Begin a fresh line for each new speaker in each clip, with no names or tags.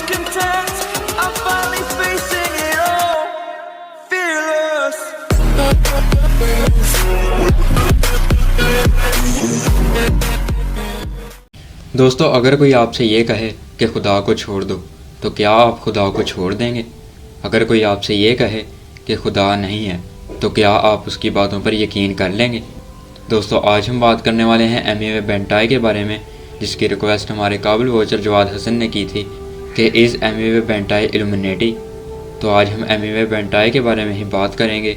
content. I'm finally facing it all, fearless.
दोस्तों, अगर कोई आपसे ये कहे कि खुदा को छोड़ दो, तो क्या आप खुदा को छोड़ देंगे? अगर कोई आपसे ये कहे कि खुदा नहीं है, तो क्या आप उसकी बातों पर यकीन कर लेंगे? दोस्तों, आज हम बात करने वाले हैं एमिवे बेंटाई के बारे में, जिसकी रिक्वेस्ट हमारे काबिल वॉचर जवाद हसन ने की थी कि इज़ एमिवे बेंटाई इल्यूमिनेटी। तो आज हम एमिवे बेंटाई के बारे में ही बात करेंगे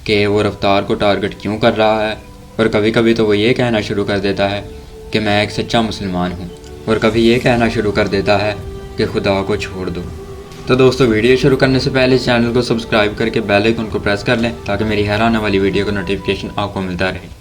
कि वो रफ्तार को टारगेट क्यों कर रहा है, और कभी कभी तो वो ये कहना शुरू कर देता है कि मैं एक सच्चा मुसलमान हूँ, और कभी ये कहना शुरू कर देता है कि खुदा को छोड़ दो। तो दोस्तों, वीडियो शुरू करने से पहले इस चैनल को सब्सक्राइब करके बेल आइकन को प्रेस कर लें ताकि मेरी हर आने वाली वीडियो का नोटिफिकेशन आपको मिलता रहे।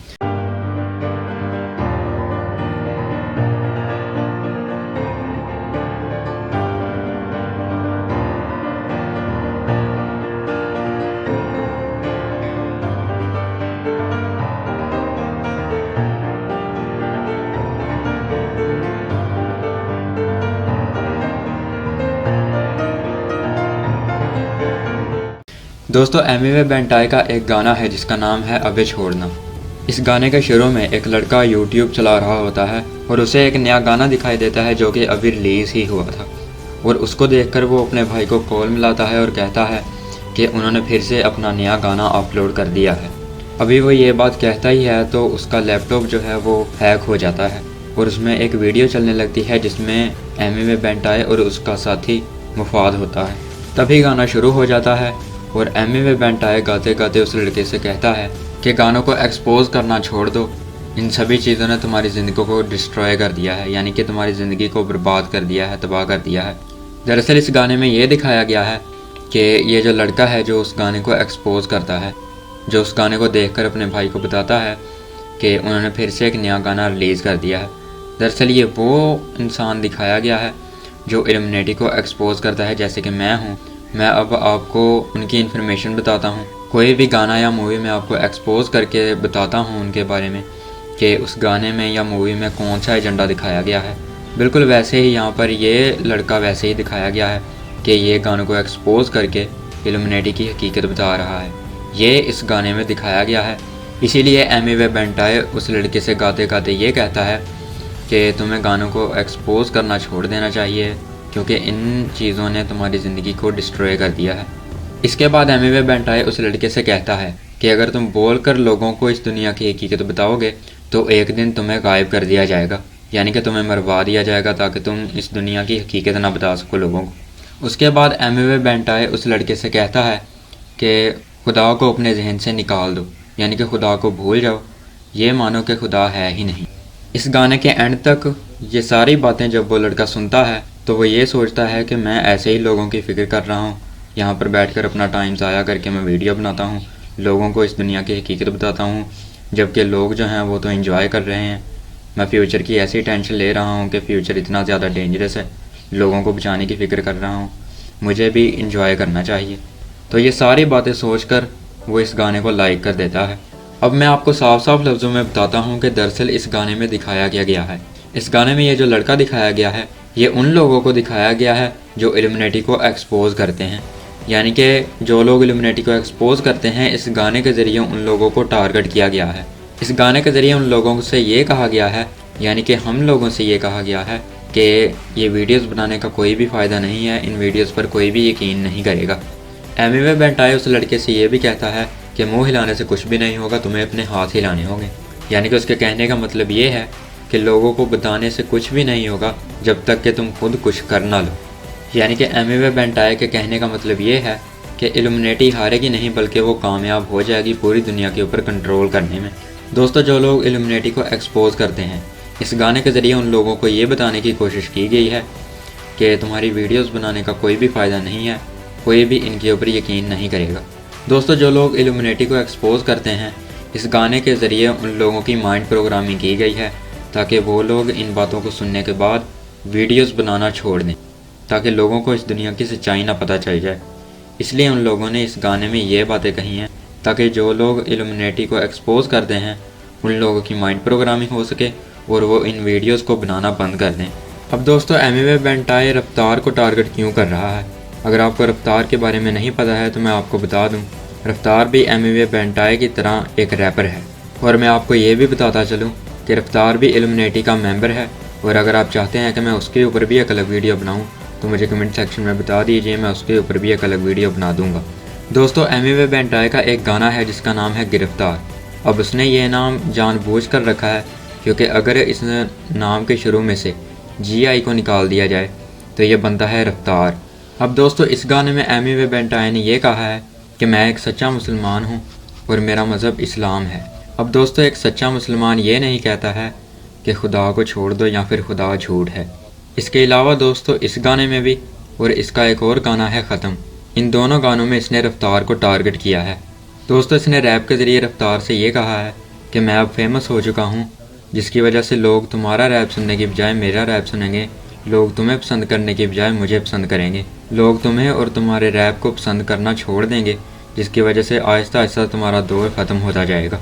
दोस्तों, एमिवे बेंटाई का एक गाना है जिसका नाम है अबे छोड़ना। इस गाने के शुरू में एक लड़का यूट्यूब चला रहा होता है और उसे एक नया गाना दिखाई देता है जो कि अभी रिलीज़ ही हुआ था, और उसको देखकर वो अपने भाई को कॉल मिलाता है और कहता है कि उन्होंने फिर से अपना नया गाना अपलोड कर दिया है। अभी वो ये बात कहता ही है तो उसका लैपटॉप जो है वो हैक हो जाता है और उसमें एक वीडियो चलने लगती है जिसमें एमिवे बेंटाई और उसका साथी मुफाद होता है। तभी गाना शुरू हो जाता है और एमिवे बेंटाई गाते गाते उस लड़के से कहता है कि गानों को एक्सपोज करना छोड़ दो, इन सभी चीज़ों ने तुम्हारी ज़िंदगी को डिस्ट्रॉय कर दिया है, यानी कि तुम्हारी ज़िंदगी को बर्बाद कर दिया है, तबाह कर दिया है। दरअसल इस गाने में ये दिखाया गया है कि ये जो लड़का है जो उस गाने को एक्सपोज करता है, जो उस गाने को देखकर अपने भाई को बताता है कि उन्होंने फिर से एक नया गाना रिलीज़ कर दिया है। दरअसल ये वो इंसान दिखाया गया है जो इल्यूमिनेटी को एक्सपोज करता है, जैसे कि मैं हूँ। मैं अब आपको उनकी इन्फॉर्मेशन बताता हूँ। कोई भी गाना या मूवी में आपको एक्सपोज करके बताता हूँ उनके बारे में कि उस गाने में या मूवी में कौन सा एजेंडा दिखाया गया है। बिल्कुल वैसे ही यहाँ पर ये लड़का वैसे ही दिखाया गया है कि ये गानों को एक्सपोज करके इल्यूमिनेटी की हकीकत बता रहा है। ये इस गाने में दिखाया गया है। इसीलिए एमिवे बेंटाई उस लड़के से गाते गाते ये कहता है कि तुम्हें गानों को एक्सपोज करना छोड़ देना चाहिए, क्योंकि इन चीज़ों ने तुम्हारी ज़िंदगी को डिस्ट्रॉय कर दिया है। इसके बाद एमिवे बेंटाई उस लड़के से कहता है कि अगर तुम बोलकर लोगों को इस दुनिया की हकीकत बताओगे तो एक दिन तुम्हें गायब कर दिया जाएगा, यानी कि तुम्हें मरवा दिया जाएगा ताकि तुम इस दुनिया की हकीकत ना बता सको लोगों को। उसके बाद एमिवे बेंटाई उस लड़के से कहता है कि खुदा को अपने जहन से निकाल दो, यानी कि खुदा को भूल जाओ, ये मानो कि खुदा है ही नहीं। इस गाने के एंड तक ये सारी बातें जब वो लड़का सुनता है तो वो ये सोचता है कि मैं ऐसे ही लोगों की फ़िक्र कर रहा हूँ, यहाँ पर बैठकर अपना टाइम ज़ाया करके मैं वीडियो बनाता हूँ, लोगों को इस दुनिया की हकीकत बताता हूँ, जबकि लोग जो हैं वो तो एंजॉय कर रहे हैं। मैं फ्यूचर की ऐसी टेंशन ले रहा हूँ कि फ़्यूचर इतना ज़्यादा डेंजरस है, लोगों को बचाने की फ़िक्र कर रहा हूँ, मुझे भी इंजॉय करना चाहिए। तो ये सारी बातें सोच कर वो इस गाने को लाइक कर देता है। अब मैं आपको साफ साफ लफ्ज़ों में बताता हूँ कि दरअसल इस गाने में दिखाया गया है। इस गाने में ये जो लड़का दिखाया गया है ये उन लोगों को दिखाया गया है जो इल्यूमिनेटी को एक्सपोज करते हैं, यानी कि जो लोग इल्यूमिनेटी को एक्सपोज करते हैं, इस गाने के ज़रिए उन लोगों को टारगेट किया गया है। इस गाने के ज़रिए उन लोगों से ये कहा गया है, यानी कि हम लोगों से ये कहा गया है कि ये वीडियोज़ बनाने का कोई भी फ़ायदा नहीं है, इन वीडियोज़ पर कोई भी यकीन नहीं करेगा। एमिवे बेंटाई उस लड़के से ये भी कहता है कि मुँह हिलाने से कुछ भी नहीं होगा, तुम्हें अपने हाथ हिलाने होंगे, यानी कि उसके कहने का मतलब ये है कि लोगों को बताने से कुछ भी नहीं होगा जब तक कि तुम खुद कुछ कर ना लो। यानी कि एमिवे बेंटाई के कहने का मतलब ये है कि इल्यूमिनेटी हारेगी नहीं बल्कि वो कामयाब हो जाएगी पूरी दुनिया के ऊपर कंट्रोल करने में। दोस्तों, जो लोग इल्यूमिनेटी को एक्सपोज करते हैं, इस गाने के ज़रिए उन लोगों को ये बताने की कोशिश की गई है कि तुम्हारी वीडियोज़ बनाने का कोई भी फ़ायदा नहीं है, कोई भी इनके ऊपर यकीन नहीं करेगा। दोस्तों, जो लोग इल्यूमिनेटी को एक्सपोज करते हैं, इस गाने के ज़रिए उन लोगों की माइंड प्रोग्रामिंग की गई है ताकि वो लोग इन बातों को सुनने के बाद वीडियोस बनाना छोड़ दें, ताकि लोगों को इस दुनिया की सच्चाई ना पता चल जाए। इसलिए उन लोगों ने इस गाने में ये बातें कही हैं ताकि जो लोग इल्यूमिनेटी को एक्सपोज करते हैं उन लोगों की माइंड प्रोग्रामिंग हो सके और वो इन वीडियोस को बनाना बंद कर दें। अब दोस्तों एमिवे बेंटाई रफ्तार को टारगेट क्यों कर रहा है? अगर आपको रफ्तार के बारे में नहीं पता है तो मैं आपको बता दूं, रफ्तार भी एमिवे बेंटाई की तरह एक रैपर है। और मैं आपको ये भी बताता चलूं कि रफ्तार भी इल्यूमिनेटी का मेंबर है। और अगर आप चाहते हैं कि मैं उसके ऊपर भी एक अलग वीडियो बनाऊँ तो मुझे कमेंट सेक्शन में बता दीजिए, मैं उसके ऊपर भी एक अलग वीडियो बना दूँगा। दोस्तों एमिवे बेंटाई का एक गाना है जिसका नाम है गिरफ्तार। अब उसने ये नाम जानबूझ कर रखा है क्योंकि अगर इस नाम के शुरू में से GI को निकाल दिया जाए तो ये बनता है रफ्तार। अब दोस्तों इस गाने में एमिवे बेंटाई ने यह कहा है कि मैं एक सच्चा मुसलमान हूँ और मेरा मज़हब इस्लाम है। अब दोस्तों एक सच्चा मुसलमान ये नहीं कहता है कि खुदा को छोड़ दो या फिर खुदा झूठ है। इसके अलावा दोस्तों इस गाने में भी और इसका एक और गाना है ख़त्म, इन दोनों गानों में इसने रफ्तार को टारगेट किया है। दोस्तों इसने रैप के ज़रिए रफ्तार से ये कहा है कि मैं अब फेमस हो चुका हूँ, जिसकी वजह से लोग तुम्हारा रैप सुनने की बजाय मेरा रैप सुनेंगे, लोग तुम्हें पसंद करने की बजाय मुझे पसंद करेंगे, लोग तुम्हें और तुम्हारे रैप को पसंद करना छोड़ देंगे, जिसकी वजह से आहिस्ता आहिस्ता तुम्हारा दौर ख़त्म होता जाएगा।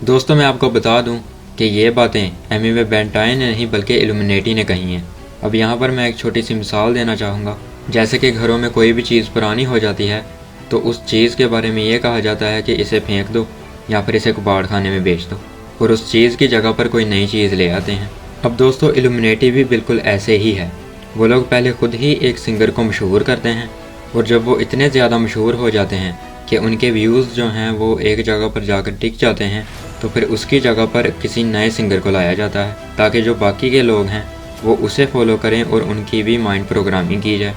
दोस्तों मैं आपको बता दूँ कि ये बातें एमिवे बेंटाई ने नहीं बल्कि इल्यूमिनेटी ने कही हैं। अब यहाँ पर मैं एक छोटी सी मिसाल देना चाहूँगा। जैसे कि घरों में कोई भी चीज़ पुरानी हो जाती है तो उस चीज़ के बारे में ये कहा जाता है कि इसे फेंक दो या फिर इसे कबाड़ खाने में बेच दो, और उस चीज़ की जगह पर कोई नई चीज़ ले आते हैं। अब दोस्तों इल्यूमिनेटी भी बिल्कुल ऐसे ही है। वो लोग पहले खुद ही एक सिंगर को मशहूर करते हैं और जब वो इतने ज़्यादा मशहूर हो जाते हैं कि उनके व्यूज़ जो हैं वो एक जगह पर जाकर टिक जाते हैं, तो फिर उसकी जगह पर किसी नए सिंगर को लाया जाता है ताकि जो बाकी के लोग हैं वो उसे फॉलो करें और उनकी भी माइंड प्रोग्रामिंग की जाए।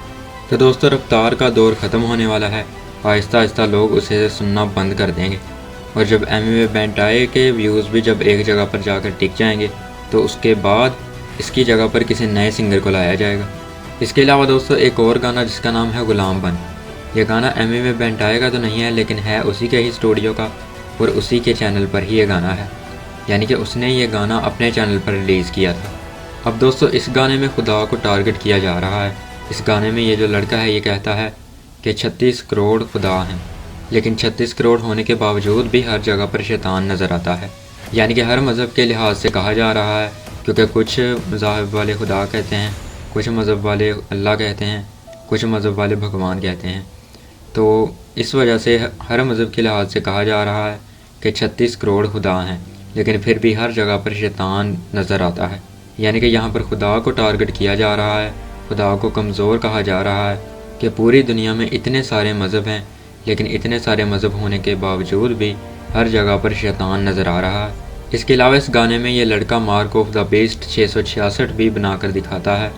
तो दोस्तों रफ्तार का दौर ख़त्म होने वाला है, आहिस्ता आहिस्ता लोग उसे सुनना बंद कर देंगे और जब एमिवे बेंटाई के व्यूज़ भी जब एक जगह पर जाकर टिक जाएंगे तो उसके बाद इसकी जगह पर किसी नए सिंगर को लाया जाएगा। इसके अलावा दोस्तों एक और गाना जिसका नाम है गुलाम बन, यह गाना एमिवे बेंटाई का तो नहीं है लेकिन है उसी के ही स्टूडियो का और उसी के चैनल पर ही ये गाना है, यानी कि उसने ये गाना अपने चैनल पर रिलीज़ किया था। अब दोस्तों इस गाने में खुदा को टारगेट किया जा रहा है। इस गाने में ये जो लड़का है ये कहता है कि 36 करोड़ खुदा हैं, लेकिन 36 करोड़ होने के बावजूद भी हर जगह पर शैतान नज़र आता है। यानी कि हर मज़हब के लिहाज से कहा जा रहा है, क्योंकि कुछ मज़ाहब वाले खुदा कहते हैं, कुछ मज़हब वाले अल्लाह कहते हैं, कुछ मज़हब वाले भगवान कहते हैं। तो इस वजह से हर मज़हब के लिहाज से कहा जा रहा है कि 36 करोड़ खुदा हैं, लेकिन फिर भी हर जगह पर शैतान नज़र आता है। यानी कि यहाँ पर खुदा को टारगेट किया जा रहा है, खुदा को कमज़ोर कहा जा रहा है कि पूरी दुनिया में इतने सारे मज़हब हैं, लेकिन इतने सारे मज़हब होने के बावजूद भी हर जगह पर शैतान नज़र आ रहा है। इसके अलावा इस गाने में ये लड़का मार्क ऑफ द बेस्ट 666 भी बनाकर दिखाता है,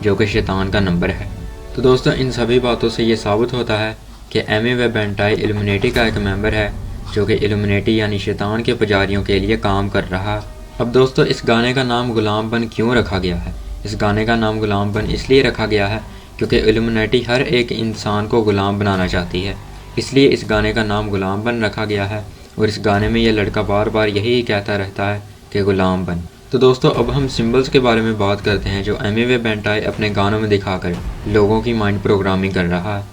जो कि शैतान का नंबर है। तो दोस्तों इन सभी बातों से ये साबित होता है कि एमिवे बेंटाई इल्यूमिनेटी का एक मेंबर है, जो कि इल्यूमिनेटी यानी शैतान के पुजारियों के लिए काम कर रहा है। अब दोस्तों इस गाने का नाम गुलाम बन क्यों रखा गया है? इस गाने का नाम गुलाम बन इसलिए रखा गया है क्योंकि इल्यूमिनेटी हर एक इंसान को गुलाम बनाना चाहती है, इसलिए इस गाने का नाम गुलाम बन रखा गया है। और इस गाने में ये लड़का बार बार यही कहता रहता है कि गुलाम बन। तो दोस्तों अब हम सिंबल्स के बारे में बात करते हैं जो एमिवे बेंटाई अपने गानों में दिखाकर लोगों की माइंड प्रोग्रामिंग कर रहा है।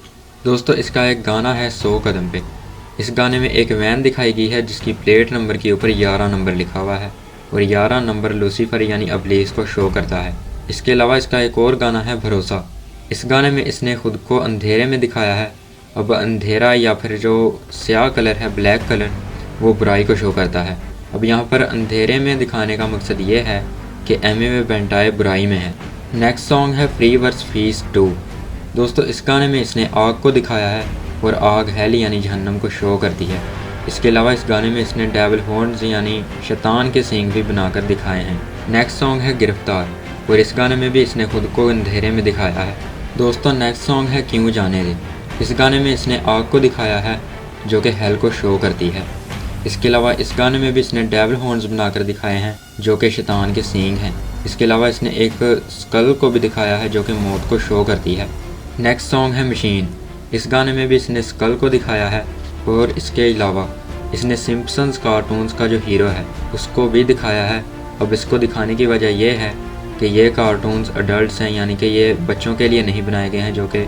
दोस्तों इसका एक गाना है 100 कदम पे। इस गाने में एक वैन दिखाई गई है जिसकी प्लेट नंबर के ऊपर 11 नंबर लिखा हुआ है और 11 नंबर लूसीफर यानी अबलीस को शो करता है। इसके अलावा इसका एक और गाना है भरोसा। इस गाने में इसने खुद को अंधेरे में दिखाया है। अब अंधेरा या फिर जो स्याह कलर है, ब्लैक कलर, वो बुराई को शो करता है। अब यहाँ पर अंधेरे में दिखाने का मकसद ये है कि एमिवे बेंटाई बुराई में है। नेक्स्ट सॉन्ग है फ्री वर्स फीस 2। दोस्तों इस गाने में इसने आग को दिखाया है और आग हेल यानी जहन्नम को शो करती है। इसके अलावा इस गाने में इसने डेविल हॉर्न्स यानी शैतान के सींग भी बनाकर दिखाए हैं। नेक्स्ट सॉन्ग है गिरफ्तार और इस गाने में भी इसने खुद को अंधेरे में दिखाया है। दोस्तों नेक्स्ट सॉन्ग है क्यों जाने दे। इस गाने में इसने आग को दिखाया है जो कि हेल को शो करती है। इसके अलावा इस गाने में भी इसने डेविल हॉर्न्स बनाकर दिखाए हैं जो कि शैतान के सींग हैं। इसके अलावा इसने एक स्कल को भी दिखाया है जो कि मौत को शो करती है। नेक्स्ट सॉन्ग है मशीन। इस गाने में भी इसने स्कल को दिखाया है और इसके अलावा इसने सिम्पसन्स कार्टून्स का जो हीरो है उसको भी दिखाया है। अब इसको दिखाने की वजह यह है कि ये कार्टून्स अडल्ट्स हैं, यानी कि ये बच्चों के लिए नहीं बनाए गए हैं, जो कि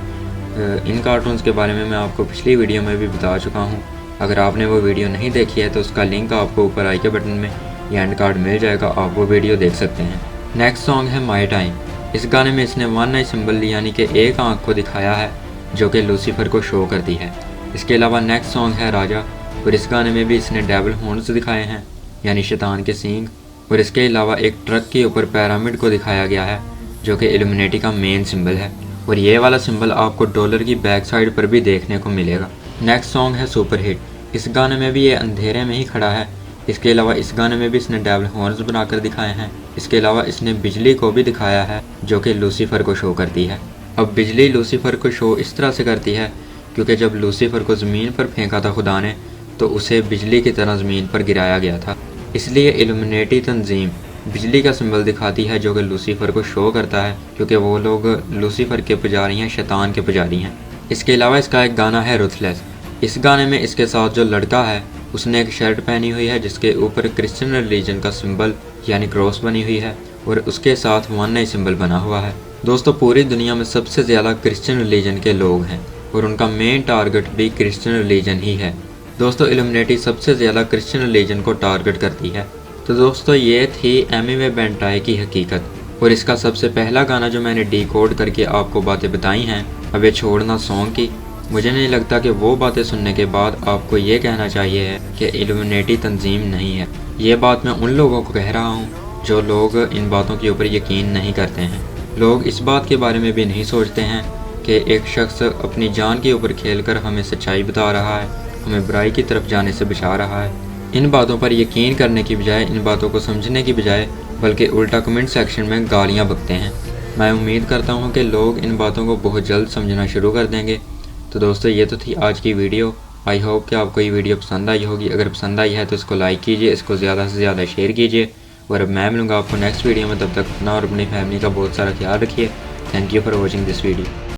इन कार्टून्स के बारे में मैं आपको पिछली वीडियो में भी बता चुका हूँ। अगर आपने वो वीडियो नहीं देखी है तो उसका लिंक आपको ऊपर आई के बटन में या एंड कार्ड मिल जाएगा, आप वो वीडियो देख सकते हैं। नेक्स्ट सॉन्ग है माई टाइम। इस गाने में इसने वन आई सिंबल यानी कि एक आंख को दिखाया है जो कि लूसीफर को शो करती है। इसके अलावा नेक्स्ट सॉन्ग है राजा, और इस गाने में भी इसने डेविल हॉर्न्स दिखाए हैं यानी शैतान के सींग, और इसके अलावा एक ट्रक के ऊपर पिरामिड को दिखाया गया है जो कि इल्यूमिनेटी का मेन सिंबल है, और ये वाला सिंबल आपको डॉलर की बैक साइड पर भी देखने को मिलेगा। नेक्स्ट सॉन्ग है सुपर हिट। इस गाने में भी ये अंधेरे में ही खड़ा है। इसके अलावा इस गाने में भी इसने डेविल हॉर्न्स बनाकर दिखाए हैं। इसके अलावा इसने बिजली को भी दिखाया है जो कि लूसीफर को शो करती है। अब बिजली लूसीफर को शो इस तरह से करती है क्योंकि जब लूसीफर को ज़मीन पर फेंका था खुदा ने, तो उसे बिजली की तरह ज़मीन पर गिराया गया था। इसलिए इल्यूमिनेटी तंजीम बिजली का सिंबल दिखाती है जो कि लूसीफर को शो करता है, क्योंकि वो लोग लूसीफर के पुजारी हैं, शैतान के पुजारी हैं। इसके अलावा इसका एक गाना है रुथलेस। इस गाने में इसके साथ जो लड़का है उसने एक शर्ट पहनी हुई है जिसके ऊपर क्रिश्चियन रिलीजन का सिंबल यानी क्रॉस बनी हुई है, और उसके साथ वन आई सिंबल बना हुआ है। दोस्तों, पूरी दुनिया में सबसे ज़्यादा क्रिश्चियन रिलीजन के लोग हैं और उनका मेन टारगेट भी क्रिश्चियन रिलीजन ही है। दोस्तों, इल्यूमिनेटी सबसे ज़्यादा क्रिश्चियन रिलीजन को टारगेट करती है। तो दोस्तों, ये थी एमिवे बेंटाई की हकीकत, और इसका सबसे पहला गाना जो मैंने डिकोड करके आपको बातें बताई हैं अब ये छोड़ना सॉन्ग की, मुझे नहीं लगता कि वो बातें सुनने के बाद आपको ये कहना चाहिए है कि इल्यूमिनेटी तंजीम नहीं है। ये बात मैं उन लोगों को कह रहा हूँ जो लोग इन बातों के ऊपर यकीन नहीं करते हैं। लोग इस बात के बारे में भी नहीं सोचते हैं कि एक शख्स अपनी जान के ऊपर खेलकर हमें सच्चाई बता रहा है, हमें बुराई की तरफ जाने से बचा रहा है। इन बातों पर यकीन करने की बजाय, इन बातों को समझने की बजाय, बल्कि उल्टा कमेंट सेक्शन में गालियाँ बकते हैं। मैं उम्मीद करता हूँ कि लोग इन बातों को बहुत जल्द समझना शुरू कर देंगे। तो दोस्तों, ये तो थी आज की वीडियो। आई होप कि आपको ये वीडियो पसंद आई होगी। अगर पसंद आई है तो इसको लाइक कीजिए, इसको ज़्यादा से ज़्यादा शेयर कीजिए, और अब मैं मिलूँगा आपको नेक्स्ट वीडियो में। तब तक अपना और अपनी फैमिली का बहुत सारा ख्याल रखिए। Thank you for watching this video.